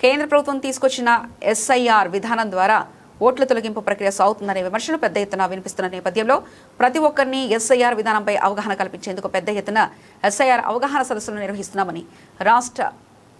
కేంద్ర ప్రభుత్వం తీసుకొచ్చిన ఎస్ఐఆర్ విధానం ద్వారా ఓట్ల తొలగింపు ప్రక్రియ సాగుతుందనే విమర్శలు పెద్ద ఎత్తున వినిపిస్తున్న నేపథ్యంలో ప్రతి ఒక్కరిని ఎస్ఐఆర్ విధానంపై అవగాహన కల్పించేందుకు పెద్ద ఎత్తున ఎస్ఐఆర్ అవగాహన సదస్సులు నిర్వహిస్తున్నామని రాష్ట్ర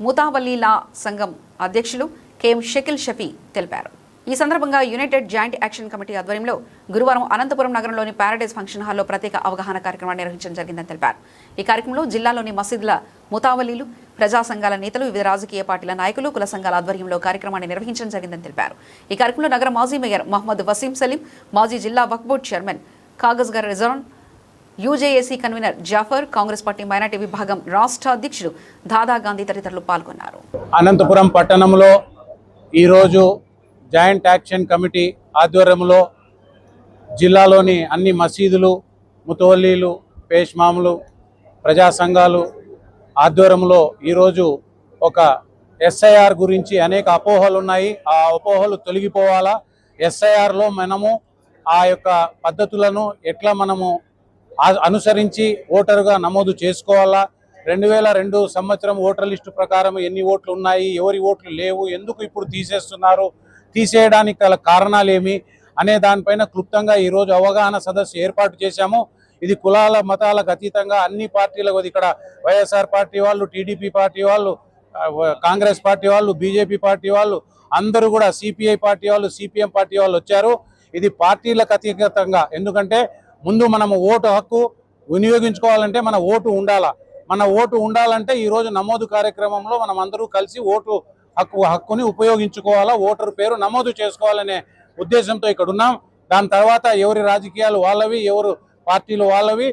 ముతావల్లీలా సంఘం అధ్యక్షులు కేఎం షకిల్ షఫీ తెలిపారు. ఈ సందర్భంగా యునైటెడ్ జాయింట్ యాక్షన్ కమిటీ ఆధ్వర్యంలో గురువారం అనంతపురం నగరంలోని ప్యారడైజ్ ఫంక్షన్ హాల్లో ప్రత్యేక అవగాహన కార్యక్రమాన్ని నిర్వహించడం జరిగిందని తెలిపారు. ఈ కార్యక్రమంలో జిల్లాలోని మసీదుల ముతావల్లీలు, ప్రజా సంఘాల నేతలు, వివిధ రాజకీయ పార్టీల నాయకులు, కుల సంఘాల ఆధ్వర్యంలో కార్యక్రమాన్ని నిర్వహించడం జరిగిందని తెలిపారు. ఈ కార్యక్రమంలో నగర మాజీ మేయర్ మహమ్మద్ వసీం సలీం, మాజీ జిల్లా Waqf board chairman Kagaznagar Rizwan, UJAC convener Jafar, Congress party minority విభాగం రాష్ట్ర అధ్యక్షుడు దాదా గాంధీ తదితరులు పాల్గొన్నారు. అనంతపురం పట్టణంలో ఈరోజు జాయింట్ యాక్షన్ కమిటీ ఆధ్వర్యంలో జిల్లాలోని అన్ని మసీదులు, ముతవల్లీలు, పేష్మాములు, ప్రజా సంఘాలు ఆధ్వర్యంలో ఈరోజు ఒక ఎస్ఐఆర్ గురించి అనేక అపోహలు ఉన్నాయి. ఆ అపోహలు తొలగిపోవాలా, ఎస్ఐఆర్లో మనము ఆ యొక్క పద్ధతులను ఎట్లా మనము అనుసరించి ఓటరుగా నమోదు చేసుకోవాలా, 2002 సంవత్సరం ఓటర్ లిస్టు ప్రకారం ఎన్ని ఓట్లు ఉన్నాయి, ఎవరి ఓట్లు లేవు, ఎందుకు ఇప్పుడు తీసేస్తున్నారు, తీసేయడానికి గల కారణాలు ఏమి అనే దానిపైన క్లుప్తంగా ఈరోజు అవగాహన సదస్సు ఏర్పాటు చేశాము. ఇది కులాల మతాలకు అతీతంగా అన్ని పార్టీలకు, ఇక్కడ వైఎస్ఆర్ పార్టీ వాళ్ళు, టీడీపీ పార్టీ వాళ్ళు, కాంగ్రెస్ పార్టీ వాళ్ళు, బీజేపీ పార్టీ వాళ్ళు, అందరూ కూడా సిపిఐ పార్టీ వాళ్ళు, సిపిఎం పార్టీ వాళ్ళు వచ్చారు. ఇది పార్టీలకు అతీతంగా, ఎందుకంటే ముందు మనము ఓటు హక్కు వినియోగించుకోవాలంటే మన ఓటు ఉండాలా. మన ఓటు ఉండాలంటే ఈరోజు నమోదు కార్యక్రమంలో మనం అందరూ కలిసి ఓటు హక్కుని ఉపయోగించుకోవాలా, ఓటరు పేరు నమోదు చేసుకోవాలనే ఉద్దేశంతో ఇక్కడ ఉన్నాం. దాని తర్వాత ఎవరి రాజకీయాలు వాళ్ళవి, ఎవరు పార్టీలు వాళ్ళవి,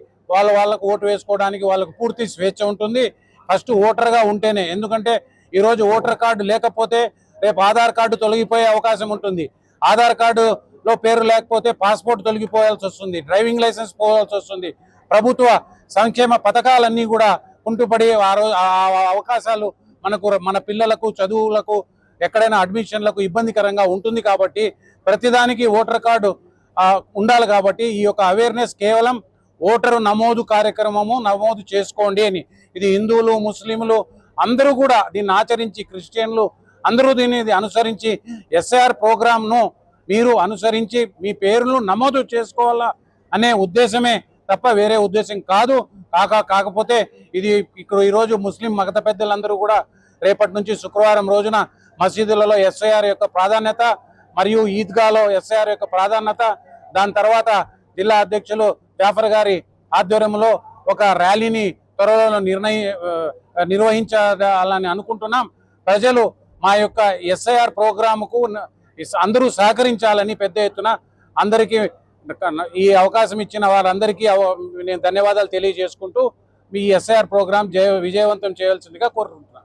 వాళ్ళకు ఓటు వేసుకోవడానికి వాళ్ళకు పూర్తి స్వేచ్ఛ ఉంటుంది. ఫస్ట్ ఓటర్గా ఉంటేనే, ఎందుకంటే ఈరోజు ఓటర్ కార్డు లేకపోతే రేపు ఆధార్ కార్డు తొలగిపోయే అవకాశం ఉంటుంది. ఆధార్ కార్డులో పేరు లేకపోతే పాస్పోర్ట్ తొలగిపోవాల్సి వస్తుంది, డ్రైవింగ్ లైసెన్స్ పోవాల్సి వస్తుంది. ప్రభుత్వ సంక్షేమ పథకాలన్నీ కూడా కుంటుపడి అవకాశాలు మన పిల్లలకు చదువులకు ఎక్కడైనా అడ్మిషన్లకు ఇబ్బందికరంగా ఉంటుంది. కాబట్టి ప్రతిదానికి ఓటర్ కార్డు ఉండాలి. కాబట్టి ఈ యొక్క అవేర్నెస్ కేవలం ఓటరు నమోదు కార్యక్రమము నమోదు చేసుకోండి అని, ఇది హిందువులు, ముస్లింలు అందరూ కూడా దీన్ని ఆచరించి, క్రిస్టియన్లు అందరూ దీన్ని అనుసరించి ఎస్ఐఆర్ ప్రోగ్రామ్ను మీరు అనుసరించి మీ పేర్లను నమోదు చేసుకోవాలా అనే ఉద్దేశమే తప్ప వేరే ఉద్దేశం కాదు. కాకపోతే ఇది ఇక్కడ ఈరోజు ముస్లిం మత పెద్దలందరూ కూడా రేపటి నుంచి శుక్రవారం రోజున మసీదులలో ఎస్ఐఆర్ యొక్క ప్రాధాన్యత మరియు ఈద్గాలో ఎస్ఐఆర్ యొక్క ప్రాధాన్యత, దాని తర్వాత జిల్లా అధ్యక్షులు జాఫర్ గారి ఆధ్వర్యంలో ఒక ర్యాలీని త్వరలో నిర్వహించాలని అనుకుంటున్నాం. ప్రజలు మా యొక్క ఎస్ఐఆర్ ప్రోగ్రాముకు అందరూ సహకరించాలని పెద్ద ఎత్తున అందరికీ ఈ అవకాశం ఇచ్చిన వారందరికీ నేను ధన్యవాదాలు తెలియజేసుకుంటూ మీ ఎస్ఐఆర్ ప్రోగ్రాం విజయవంతం చేయాల్సిందిగా కోరుకుంటున్నాను.